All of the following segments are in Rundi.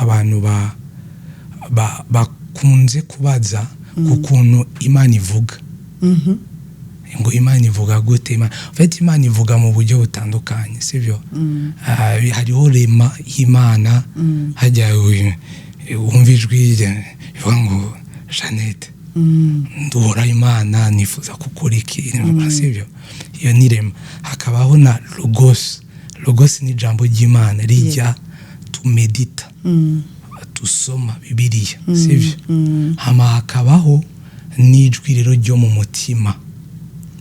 abantu bakunze kubaza ku kuntu Imana ivuga. Ngo Imana ivuga gute? Imana ivuga mu buryo butandukanye, sibyo? Hariho rema y'Imana, hajya wumva ijwi rivuga ngo Jeannette, ndora Imana nifuza gukora iki, sibyo? Iyo ni rema. Hakabaho na logos. Logos ni ijambo ry'Imana rijya tumedita, tusoma Bibiliya, sibyo? Hama hakabaho n'ijwi rero ryo mu mutima.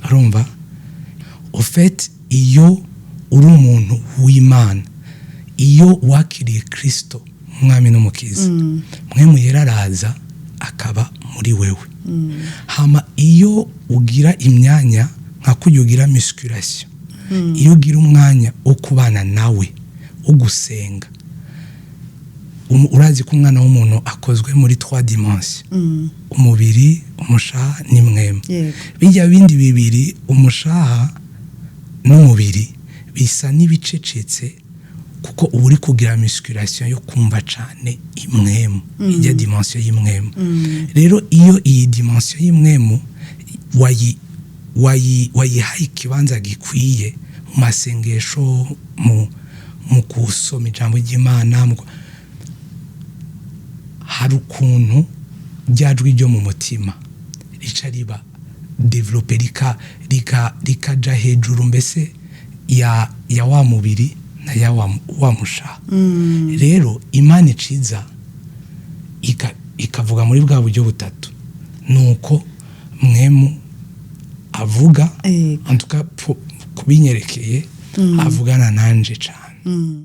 Urumva? Ofete iyo uri umuntu w'Imana, iyo wakiriye Kristo umwami n'umukiza, mwemu yera araza akaba muri wewe. Hama iyo ugira imyanya nka kurya ugira musculation, iyo ugira umwanya wo kubana nawe, wo gusenga, urazi ko umwana w'umuntu akozwe muri 3 dimensions: umubiri, umushaha n'imwemu. Bijya bindi bibiri, umushaha n'umubiri, bisa n'ibicecetse kuko uba uri kugira musculation yo kumva cyane imwemu, ijya dimension y'imwemu. Rero iyo iyi dimension y'imwemu wayihaye ikibanza gikwiye mu masengesho, mu kusoma ijambo ry'Imana, hari ukuntu ryajwi ryo mu mutima rica riba develope rikaja hejuru mbese ya wa mubiri na ya wa mushaha. Rero Imana iciza ikavuga muri bwa buryo butatu, nuko mwemu avuga, antuka kubinyerekeye avugana nanje cyane.